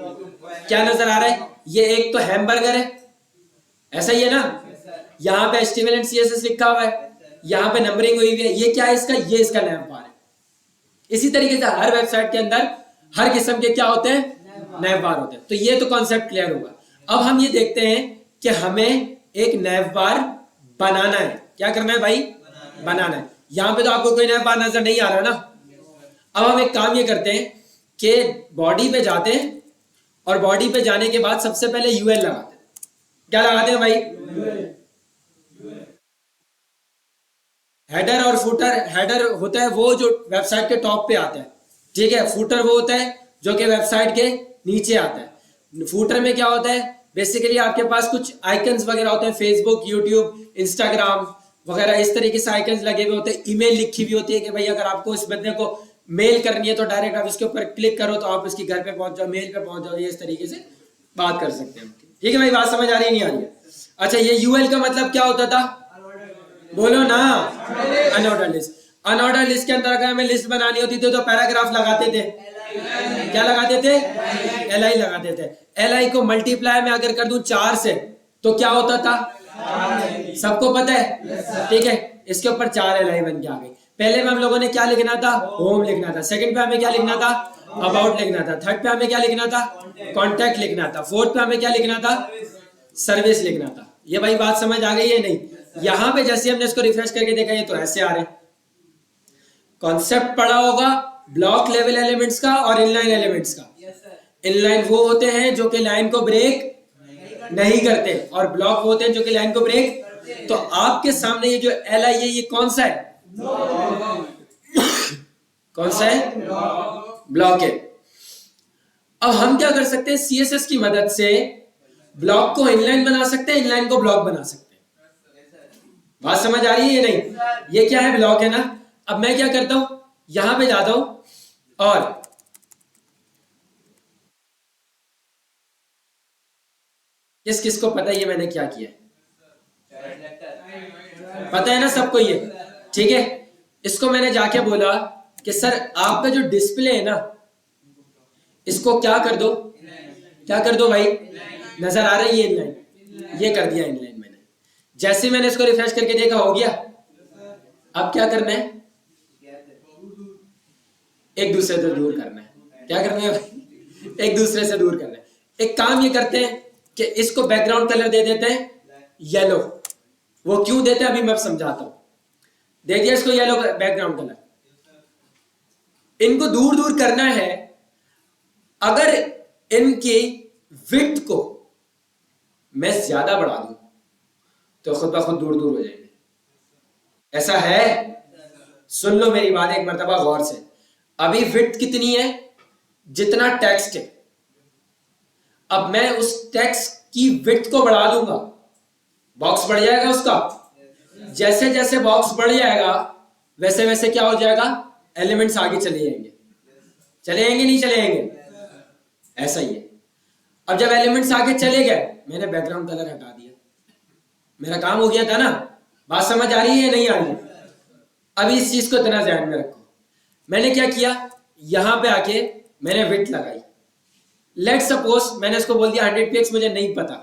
क्या नजर आ रहा है? ये एक तो हैमबर्गर है, ऐसा ही है ना। यहाँ पे HTML एंड CSS लिखा हुआ है, यहाँ पे नंबरिंग हुई हुई है। ये क्या है इसका? ये इसका नेव बार है। इसी तरीके से हर वेबसाइट के अंदर हर किस्म के क्या होते हैं? नेव बार होते हैं। तो ये तो कॉन्सेप्ट क्लियर होगा। अब हम ये देखते हैं कि हमें एक नेव बार बनाना है। क्या करना है भाई? बनाना है। यहां पे तो आपको कोई नेव बार नजर नहीं आ रहा ना। अब हम एक काम ये करते हैं कि बॉडी पे जाते हैं, और बॉडी पे जाने के बाद सबसे पहले UL लगाते हैं। क्या लगाते हैं भाई? हेडर और फुटर। हेडर होता है वो जो वेबसाइट के टॉप पे आता है, ठीक है। फुटर वो होता है जो कि वेबसाइट के नीचे आता है। फुटर में क्या होता है? बेसिकली आपके पास कुछ आइकन्स वगैरह होते हैं, फेसबुक, यूट्यूब, इंस्टाग्राम वगैरह, इस तरीके से आइकन्स लगे हुए होते हैं। ईमेल लिखी हुई होती है कि भाई अगर आपको इस बंदे को मेल करनी है तो डायरेक्ट आप इसके ऊपर क्लिक करो तो आप इसके घर पे पहुंच जाओ, मेल पे पहुंच जाओ। ये इस तरीके से बात कर सकते हैं, ठीक है भाई। बात समझ आ रही है नहीं आ रही है? अच्छा, ये UL का मतलब क्या होता था? बोलो ना। Unordered list. अनऑर्डर लिस्ट के अंदर अगर हमें लिस्ट बनानी होती थी तो पैराग्राफ लगाते थे। क्या लगाते थे? LI लगाते थे। LI को मल्टीप्लाई में अगर कर दूं 4 से तो क्या होता था? सबको पता है, ठीक है। इसके ऊपर 4 LI बन के आ गई। पहले में हम लोगों ने क्या लिखना था? होम लिखना था। सेकंड पे हमें क्या लिखना था? अबाउट लिखना था। थर्ड पे हमें क्या लिखना था? कॉन्टैक्ट लिखना था। फोर्थ पे हमें क्या लिखना था? सर्विस लिखना था। ये भाई बात समझ आ गई है नहीं? यहां पे जैसे हमने इसको रिफ्रेश करके देखा, ये तो ऐसे आ रहे हैं। कॉन्सेप्ट पढ़ा होगा ब्लॉक लेवल एलिमेंट्स का और इनलाइन एलिमेंट्स का। इनलाइन वो होते हैं जो कि लाइन को ब्रेक नहीं करते, और ब्लॉक वो होते हैं जो कि लाइन को ब्रेक। तो आपके सामने ये जो LI है ये कौन सा है? कौन सा है? ब्लॉक है। अब हम क्या कर सकते हैं? CSS की मदद से ब्लॉक को इनलाइन बना सकते हैं, इनलाइन को ब्लॉक बना सकते हैं। बात समझ आ रही है ये नहीं? ये क्या है? ब्लॉक है ना। अब मैं क्या करता हूं, यहां पे जाता हूं और किस किस को पता है ये मैंने क्या किया है? पता है ना सबको ये, ठीक है। इसको मैंने जाके बोला कि सर आपका जो डिस्प्ले है ना इसको क्या कर दो? क्या कर दो भाई? नजर आ रही है इनलाइन? ये कर दिया इनलाइन मैंने। जैसे मैंने इसको रिफ्रेश करके देखा, हो गया। अब क्या करना है? एक दूसरे से दूर करना है। क्या करना है भाई? एक दूसरे से दूर करना है। एक काम ये करते हैं कि इसको बैकग्राउंड कलर दे देते हैं येलो। वो क्यों देते हैं अभी मैं समझाता हूं। दे दिया इसको येलो बैकग्राउंड कलर। इनको दूर दूर करना है। अगर इनकी विड्थ को मैं ज्यादा बढ़ा दूं तो खुद ब खुद दूर दूर हो जाएंगे। ऐसा है? सुन लो मेरी बात एक मर्तबा गौर से। अभी विड्थ कितनी है? जितना टेक्स्ट है, अब मैं उस टेक्स्ट की विड्थ को बढ़ा दूंगा, बॉक्स बढ़ जाएगा उसका। जैसे जैसे बॉक्स बढ़ जाएगा वैसे वैसे क्या हो जाएगा, एलिमेंट्स आगे चले जाएंगे। चले जाएंगे नहीं चले जाएंगे, ऐसा ही है। अब जब एलिमेंट्स आगे चले गए, मैंने बैकग्राउंड कलर हटा दिया, मेरा काम हो गया था ना। बात समझ आ रही है या नहीं आ रही है? अभी इस चीज को इतना ध्यान में रखो। मैंने क्या किया, यहां पे आके मैंने विड्थ लगाई। लेट सपोज मैंने इसको बोल दिया 100 px, मुझे नहीं पता,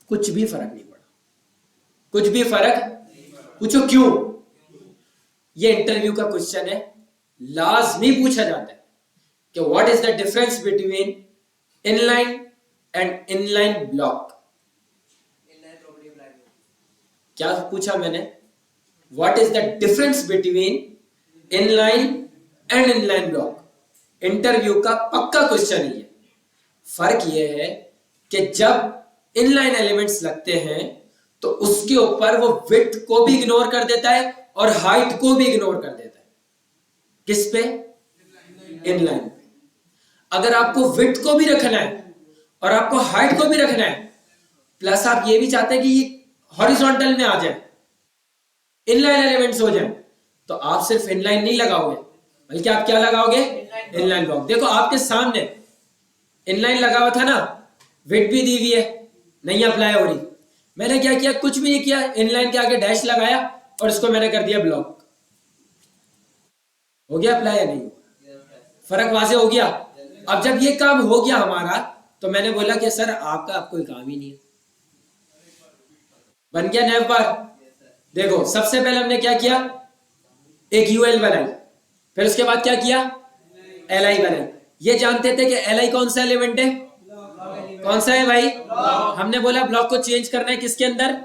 कुछ भी फर्क नहीं पड़ा, कुछ भी फर्क। पूछो क्यों? ये इंटरव्यू का क्वेश्चन है, लाजमी पूछा जाता है कि what is the difference between inline and inline block. क्या पूछा मैंने? What is the difference between inline and inline block. Interview का पक्का क्वेश्चन ही है। फर्क यह है कि जब इनलाइन एलिमेंट्स लगते हैं तो उसके ऊपर वो विड्थ को भी इग्नोर कर देता है और हाइट को भी इग्नोर कर देता है। किस पे? इनलाइन पे। अगर आपको विड्थ को भी रखना है और आपको हाइट को भी रखना है, प्लस आप ये भी चाहते हैं कि ये हॉरिजॉन्टल में आ जाए, इनलाइन एलिमेंट्स हो जाए, तो आप सिर्फ इनलाइन नहीं लगाओगे, बल्कि आप क्या लगाओगे? Inline block. देखो आपके सामने इनलाइन लगा हुआ था ना, विड्थ भी दी हुई है, नहीं अप्लाई हो रही। मैंने क्या किया? कुछ भी नहीं किया, इनलाइन के आगे डैश लगाया और इसको मैंने कर दिया ब्लॉक। हो गया अप्लाई या नहीं? फर्क वाजे हो गया। अब जब ये काम हो गया हमारा, तो मैंने बोला कि सर आपका अब कोई काम ही नहीं है, बन गया नैव बार। देखो सबसे पहले हमने क्या किया, एक यूएल बनाई, फिर उसके बाद क्या किया, एलआई बनाई। ये जानते थे कि एलआई कौन सा एलिमेंट है? कौन सा है भाई? हमने बोला ब्लॉक को चेंज करना है किसके अंदर,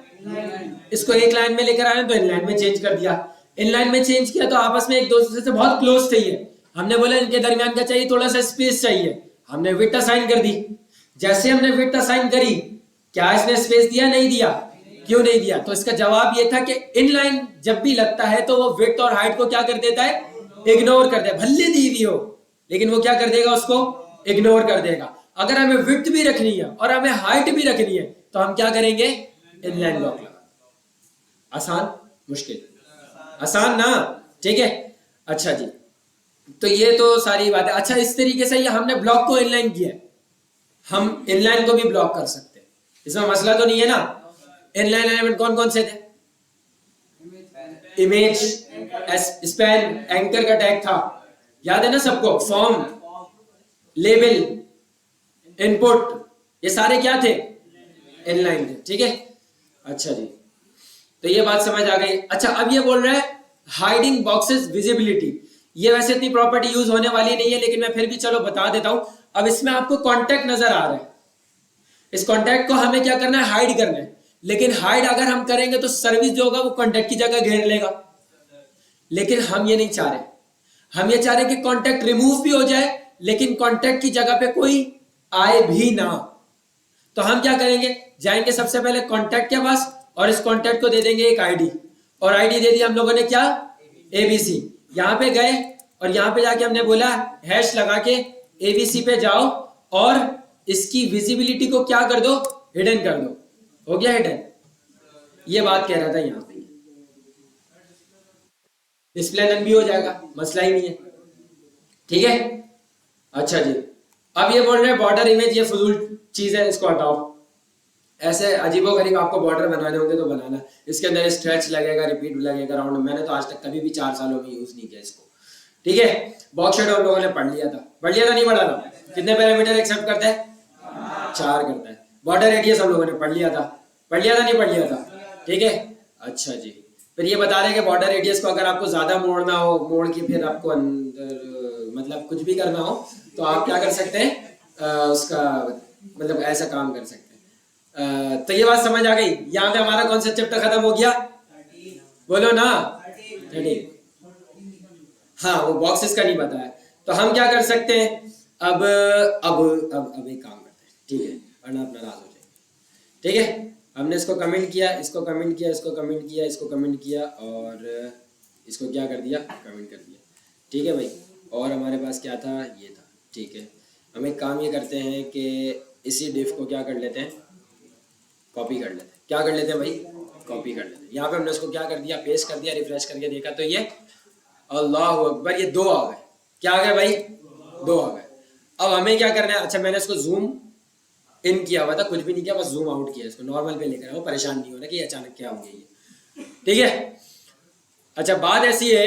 इसको एक लाइन में लेकर आए तो इन लाइन में चेंज कर दिया। इन लाइन में चेंज किया तो आपस में एक दूसरे से बहुत क्लोज थे ये। हमने बोला इनके दरमियान क्या चाहिए, थोड़ा सा स्पेस चाहिए, हमने विड्थ असाइन कर दी। जैसे हमने विड्थ असाइन करी, क्या इसने स्पेस दिया? नहीं दिया। क्यों नहीं दिया? तो इसका जवाब ये था कि इनलाइन जब भी लगता है तो वो विड्थ और हाइट को क्या कर देता है, इग्नोर कर देगा। भले दी हुई हो लेकिन वो क्या कर देगा, उसको इग्नोर कर देगा। अगर हमें विड्थ भी रखनी है और हमें हाइट भी रखनी है तो हम क्या करेंगे, इनलाइन ब्लॉक लगा। आसान मुश्किल? आसान ना, ठीक है। अच्छा जी, तो ये तो सारी बात है। अच्छा इस तरीके से ये हमने ब्लॉक को इनलाइन किया है, हम इनलाइन को भी ब्लॉक कर सकते हैं, इसमें मसला तो नहीं है ना। इनलाइन एलिमेंट कौन कौन से थे? इमेज, स्पैन, एंकर का टैग था, याद है ना सबको। फॉर्म, लेबल, इनपुट, ये सारे क्या थे, इनलाइन थे, ठीक है। अच्छा जी, तो ये बात समझ आ गई। अच्छा अब ये बोल रहा है हाइडिंग बॉक्सेस विजिबिलिटी। ये वैसे इतनी प्रॉपर्टी यूज होने वाली नहीं है, लेकिन मैं फिर भी चलो बता देता हूं। अब इसमें आपको कॉन्टेक्ट नजर आ रहा है, इस कॉन्टेक्ट को हमें क्या करना है, हाइड करना है। लेकिन हाइड अगर हम करेंगे तो सर्विस जो होगा वो कॉन्टेक्ट की जगह घेर लेगा, लेकिन हम ये नहीं चाह रहे। हम ये चाह रहे कि कॉन्टेक्ट रिमूव भी हो जाए लेकिन कॉन्टेक्ट की जगह पे कोई आए भी ना। तो हम क्या करेंगे, जाएंगे सबसे पहले कॉन्टेक्ट के पास और इस कॉन्टेक्ट को दे देंगे एक आईडी, और आईडी दे दिया हम लोगों ने क्या, एबीसी। यहां पे गए और यहां पे जाके हमने बोला हैश लगा के एबीसी पे जाओ और इसकी विजिबिलिटी को क्या कर दो, हिडन कर दो। हो गया हिडन। ये बात कह रहा था, यहां पे डिस्प्ले नन भी हो जाएगा, मसला ही नहीं है, ठीक है। अच्छा जी, अब ये बोल रहे हैं बॉर्डर इमेज ये फजूल चीज है, इसको हटाओ। ऐसे अजीबोगरीब आपको बॉर्डर बनाने होंगे तो बनाना, इसके अंदर स्ट्रेच लगेगा, रिपीट लगेगा, राउंड। मैंने तो आज तक कभी भी 4 सालों में यूज नहीं किया इसको, ठीक है। बॉक्स शेडो हम लोगों ने पढ़ लिया था, नहीं पढ़ा था? कितने पैरामीटर एक्सेप्ट करता है, 4 करता है। बॉर्डर रेडियस हम लोगों ने पढ़ लिया था, नहीं पढ़ लिया था, ठीक है। अच्छा जी, फिर ये बता रहे हैं कि बॉर्डर रेडियस को अगर आपको ज्यादा मोड़ना हो, मोड़ के फिर आपको अंदर मतलब कुछ भी करना हो तो आप क्या कर सकते हैं, उसका मतलब ऐसा काम कर सकते हैं। तो ये बात समझ आ गई। यहाँ पे हमारा कौन सा चैप्टर खत्म हो गया, बोलो ना, 13। हाँ वो बॉक्सेस का नहीं बताया, तो हम क्या कर सकते हैं, अब एक काम करते हैं, ठीक है, वरना आप नाराज हो जाएंगे, ठीक है। हमने इसको कमेंट किया, इसको कमेंट किया, इसको कमेंट किया, इसको कमेंट किया और इसको क्या कर दिया, कमेंट कर दिया, ठीक है भाई। और हमारे पास क्या था, ये था। ठीक है, हम एक काम ये करते हैं कि इसी डिफ को क्या कर लेते हैं, कॉपी कर लेते हैं। क्या कर लेते हैं भाई, कॉपी कर लेते हैं। यहाँ पे हमने उसको क्या कर दिया, पेस्ट कर दिया, रिफ्रेश करके देखा तो ये अल्लाह अकबर, ये 2 आ गए। क्या आ गए भाई, 2 आ गए। अब हमें क्या करना है, अच्छा मैंने इसको जूम इन किया हुआ था, कुछ भी नहीं किया, बस जूम आउट किया, इसको नॉर्मल पे लेकर आओ, परेशान नहीं होना कि अचानक क्या हो गया ये, ठीक है। अच्छा बात ऐसी है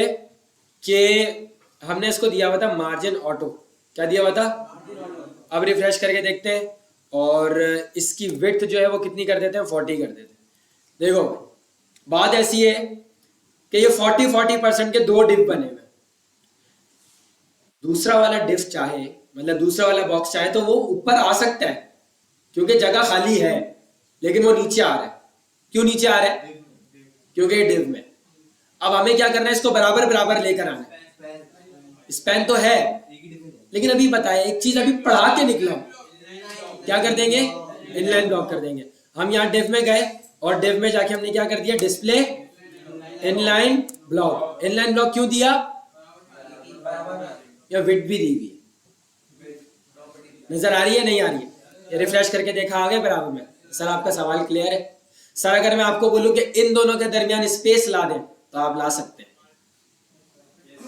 कि हमने इसको दिया हुआ था मार्जिन ऑटो, क्या दिया हुआ था। अब रिफ्रेश करके देखते हैं और इसकी विड्थ जो है वो कितनी कर देते हैं, 40 कर देते हैं। देखो बात ऐसी है कि ये 40% के 2 डिप बने हुए। दूसरा वाला डिफ चाहे, मतलब दूसरा वाला बॉक्स चाहे तो वो ऊपर आ सकता है क्योंकि जगह खाली है, लेकिन वो नीचे आ रहा है। क्यों नीचे आ रहा है, क्योंकि डिव में। अब हमें क्या करना है, इसको बराबर बराबर लेकर आना है। स्पैन तो है, लेकिन अभी बताया एक चीज, अभी पढ़ा के निकला, क्या कर देंगे, इनलाइन ब्लॉक कर देंगे। हम यहाँ डिव में गए और डिव में जाके हमने क्या कर दिया, display inline block. Inline block क्यों दिया, या विड्थ भी दी हुई है, नजर आ रही है नहीं आ रही है, ये रिफ्रेश करके देखा आ गया बराबर में। सर आपका सवाल क्लियर है। सर अगर मैं आपको बोलूं कि इन दोनों के दरमियान स्पेस ला दें तो आप ला सकते हैं,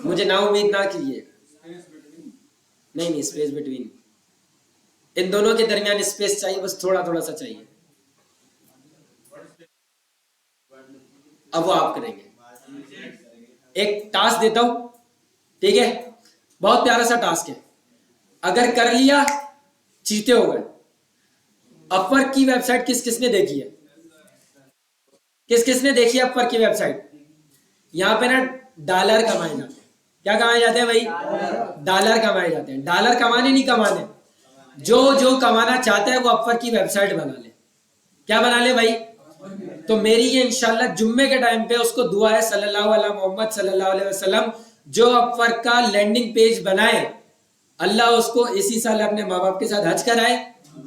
मुझे ना उम्मीद ना कीजिए, नहीं नहीं स्पेस बिटवीन, इन दोनों के दरमियान स्पेस चाहिए, बस थोड़ा थोड़ा सा चाहिए। अब वो आप करेंगे। एक टास्क देता हूं, ठीक है, बहुत प्यारा सा टास्क है, अगर कर लिया चीते हो गए। अपवर्क की वेबसाइट किस किसने देखी है, किस किसने देखी है अपवर्क की वेबसाइट। यहाँ पे ना डॉलर कमाए जाते हैं। क्या कमाए जाते हैं भाई, डॉलर कमाए जाते हैं। डॉलर कमाने नहीं कमाने, जो जो कमाना चाहता है वो अपवर्क की वेबसाइट बना ले। क्या बना ले भाई, तो मेरी ये इंशाल्लाह जुम्मे के टाइम पे उसको दुआ है, सल्लल्लाहु अलैहि मोहम्मद सल्लल्लाहु अलैहि वसल्लम, जो अपवर्क का लैंडिंग पेज बनाए, अल्लाह उसको इसी साल अपने माँ बाप के साथ हज कराए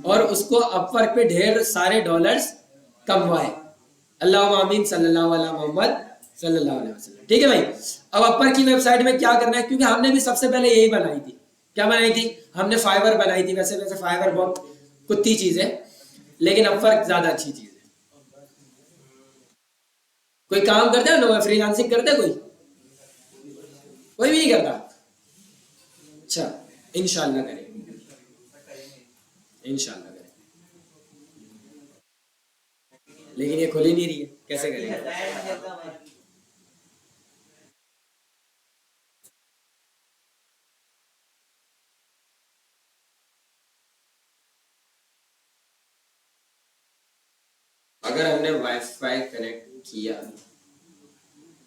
और उसको अपवर्क पे ढेर सारे डॉलर्स कमवाए। अल्लाह आमीन, सल्लल्लाहु अलैहि मोहम्मद सल्लल्लाहु अलैहि वसल्लम, ठीक है भाई। अब अपवर्क की वेबसाइट में क्या करना है, क्योंकि हमने भी सबसे पहले यही बनाई थी। क्या बनाई थी, हमने फाइवर बनाई थी। वैसे वैसे फाइवर बहुत कुत्ती चीज है, लेकिन अपवर्क ज्यादा अच्छी चीज है। कोई काम करता है ना, फ्रीलांसिंग करता है कोई, कोई भी नहीं करता। अच्छा इंशाल्लाह करें, इंशाल्लाह करें, लेकिन ये खुल ही नहीं रही है, कैसे करेंगे। अगर हमने वाईफाई कनेक्ट किया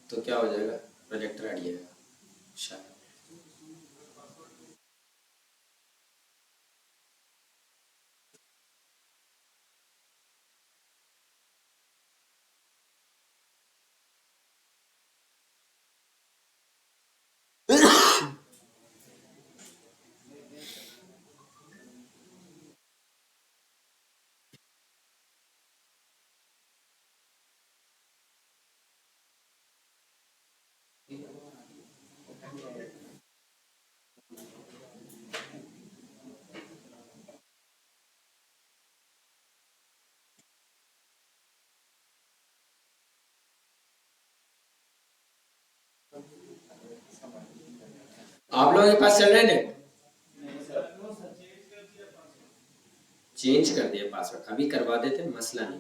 तो क्या हो जाएगा, प्रोजेक्टर हट जाएगा शायद। आप लोगों के पास चल रहे हैं नेट, चेंज कर दिया पासवर्ड, अभी करवा देते, मसला नहीं।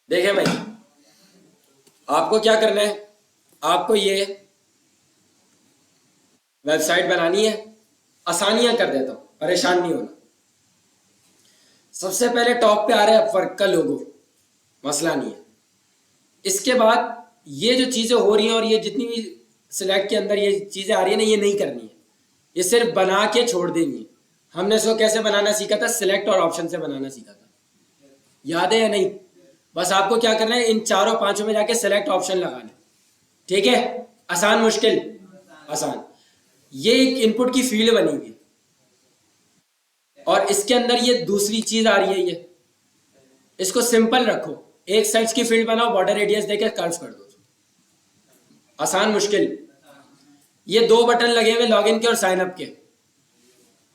देखें भाई, आपको क्या करना है, आपको ये वेबसाइट बनानी है। आसानियां कर देता हूं, परेशान नहीं होना। सबसे पहले टॉप पे आ रहा है अपवर्क का लोगो, मसला नहीं है। इसके बाद ये जो चीज़ें हो रही हैं और ये जितनी भी सिलेक्ट के अंदर ये चीज़ें आ रही है ना, ये नहीं करनी है, ये सिर्फ बना के छोड़ देनी है। हमने इसको कैसे बनाना सीखा था? सिलेक्ट और ऑप्शन से बनाना सीखा था, याद है या नहीं? बस आपको क्या करना है, इन चारों पांचों में जाके सिलेक्ट ऑप्शन लगाना, ठीक है? आसान मुश्किल? आसान। ये एक इनपुट की फील्ड बनी हुई है और इसके अंदर ये दूसरी चीज आ रही है, ये इसको सिंपल रखो, एक सर्च की फील्ड बनाओ, बॉर्डर रेडियस देके कर्व कर दो। आसान मुश्किल? ये दो बटन लगे हुए लॉगिन के और साइन अप के,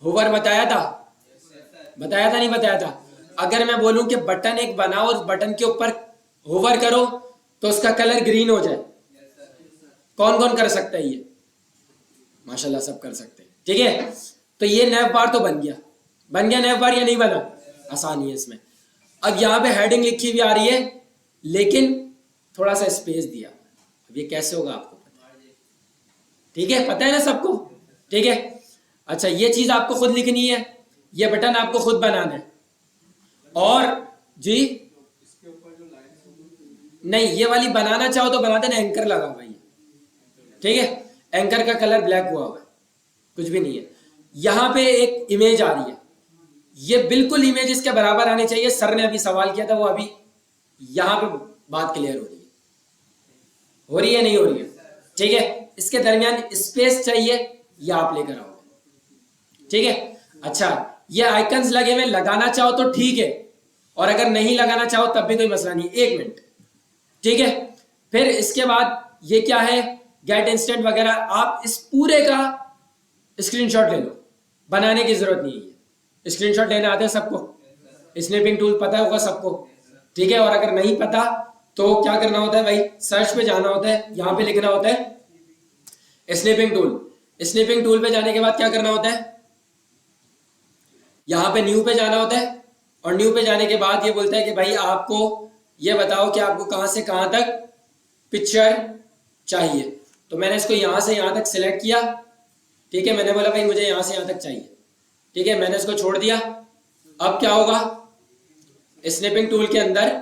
होवर बताया था? बताया था नहीं बताया था? अगर मैं बोलूं कि बटन एक बनाओ और बटन के ऊपर होवर करो तो उसका कलर ग्रीन हो जाए, कौन कौन कर सकता है ये? माशाल्लाह सब कर सकते हैं, ठीक है? तो ये नैव बार तो बन गया नैव बार या नहीं बना? आसानी है इसमें। अब यहाँ पे हेडिंग लिखी हुई आ रही है लेकिन थोड़ा सा स्पेस दिया, अब ये कैसे होगा आपको पता है, ठीक है? पता है ना सबको, ठीक है? अच्छा, ये चीज आपको खुद लिखनी है, ये बटन आपको खुद बनाना है। और जी नहीं, ये वाली बनाना चाहो तो बना देना, एंकर लगा हुआ है, ठीक है? एंकर का कलर ब्लैक हुआ हुआ है, कुछ भी नहीं है। यहां पे एक इमेज आ रही है, ये बिल्कुल इमेज इसके बराबर आनी चाहिए। सर ने अभी सवाल किया था, वो अभी यहां पे बात क्लियर हो रही है नहीं हो रही है, ठीक है? इसके दरमियान स्पेस चाहिए, ये आप लेकर आओगे, ठीक है? अच्छा, ये आइकन्स लगे हुए, लगाना चाहो तो ठीक है, और अगर नहीं लगाना चाहो तब भी कोई मसला नहीं। एक मिनट, ठीक है? फिर इसके बाद ये क्या है, गेट इंस्टेंट वगैरह, आप इस पूरे का स्क्रीनशॉट ले लो, बनाने की जरूरत नहीं है। स्क्रीनशॉट लेने आते हैं सबको? स्नैपिंग टूल पता होगा सबको, ठीक है? और अगर नहीं पता तो क्या करना होता है भाई, सर्च पे जाना होता है, यहां पे लिखना होता है स्नैपिंग टूल। स्नैपिंग टूल पे जाने के बाद क्या करना होता है, यहां पे न्यू पे जाना होता है, और न्यू पे जाने के बाद ये बोलता है कि भाई आपको ये बताओ कि आपको कहां से कहां तक पिक्चर चाहिए। तो मैंने इसको यहां से यहां तक सिलेक्ट किया, ठीक है? मैंने बोला भाई मुझे यहां से यहां तक चाहिए, ठीक है? मैंने इसको छोड़ दिया। अब क्या होगा, स्नैपिंग टूल के अंदर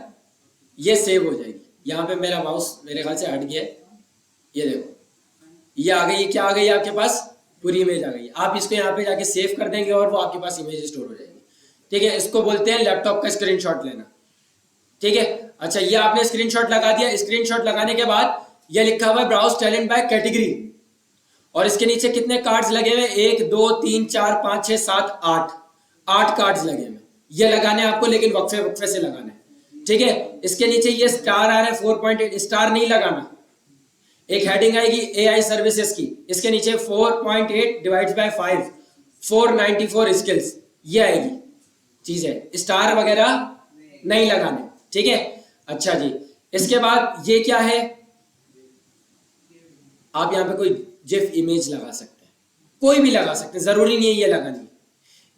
ये सेव हो जाएगी। यहाँ पे मेरा माउस मेरे ख्याल से हट गया है, ये देखो, ये आ गई। क्या आ गई आपके पास? पूरी इमेज आ गई। आप इसको यहाँ पे जाके सेव कर देंगे और वो आपके पास इमेज स्टोर हो जाएगी, ठीक है? इसको बोलते हैं लैपटॉप का स्क्रीनशॉट लेना, ठीक है? अच्छा, ये आपने स्क्रीनशॉट लगा दिया। स्क्रीनशॉट लगाने के बाद ये लिखा हुआ है ब्राउज टैलेंट बाय कैटेगरी, और इसके नीचे कितने कार्ड्स लगे हुए? 1 2 3 4 5 6 7 8 कार्ड्स लगे हुए। ये लगाने आपको, लेकिन वक्फे वक्फे से लगाना है, ठीक है? इसके नीचे ये स्टार आ रहा है 4.8, स्टार नहीं लगाना। एक हेडिंग आएगी AI सर्विसेज की, इसके नीचे 4.8 डिवाइड बाय 5 494 स्किल्स, ये आएगी चीज है, स्टार वगैरह नहीं लगाने, ठीक है? अच्छा जी, इसके बाद ये क्या है, आप यहां पे कोई जिफ इमेज लगा सकते हैं, कोई भी लगा सकते हैं, जरूरी नहीं है ये लगानी है।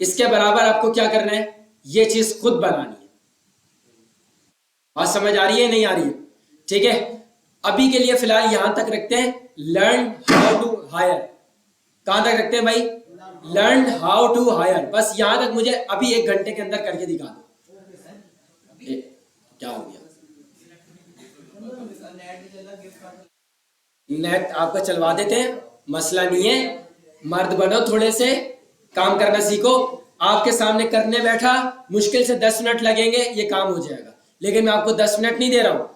इसके बराबर आपको क्या करना है, ये चीज खुद बनानी है। बात समझ आ रही है नहीं आ रही है? ठीक है, अभी के लिए फिलहाल यहां तक रखते हैं, लर्न हाउ टू हायर। कहां तक रखते हैं भाई? Learn how to hire. बस यहां तक मुझे अभी 1 घंटे के अंदर करके दिखा दो। क्या हो गया? नेट आपका चलवा देते हैं, मसला नहीं है। मर्द बनो, थोड़े से काम करना सीखो। आपके सामने करने बैठा, मुश्किल से 10 मिनट लगेंगे, ये काम हो जाएगा। लेकिन मैं आपको 10 मिनट नहीं दे रहा हूं,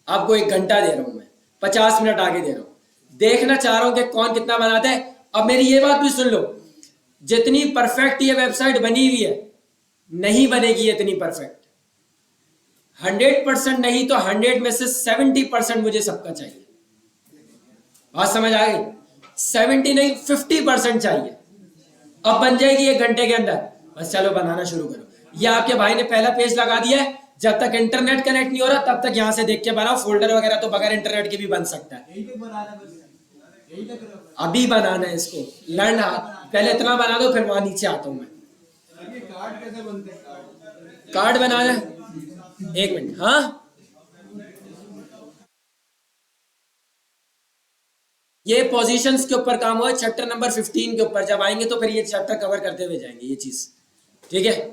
आपको 1 घंटा दे रहा हूं, मैं 50 मिनट आगे दे रहा हूं। देखना चाह रहा हूं कि कौन कितना बनाता है। अब मेरी ये बात भी सुन लो, जितनी परफेक्ट ये वेबसाइट बनी हुई है, नहीं बनेगी इतनी परफेक्ट। 100% नहीं तो 100 में से 70% मुझे सबका चाहिए। बात समझ आ गई? 70 नहीं 50% चाहिए। अब बन जाएगी 1 घंटे के अंदर। बस चलो बनाना शुरू करो। ये आपके भाई ने पहला पेज लगा दिया है। जब तक इंटरनेट कनेक्ट नहीं हो रहा तब तक यहां से देख के बनाओ। फोल्डर वगैरह तो बगैर इंटरनेट के भी बन सकता है। अभी बनाना है इसको, लर्न। पहले इतना बना दो, फिर वहां नीचे आता हूं मैं। कार्ड बनाना है, 1 मिनट। हाँ, ये पोजीशंस के ऊपर काम हुआ है, चैप्टर नंबर 15 के ऊपर। जब आएंगे तो फिर ये चैप्टर कवर करते हुए जाएंगे ये चीज, ठीक है?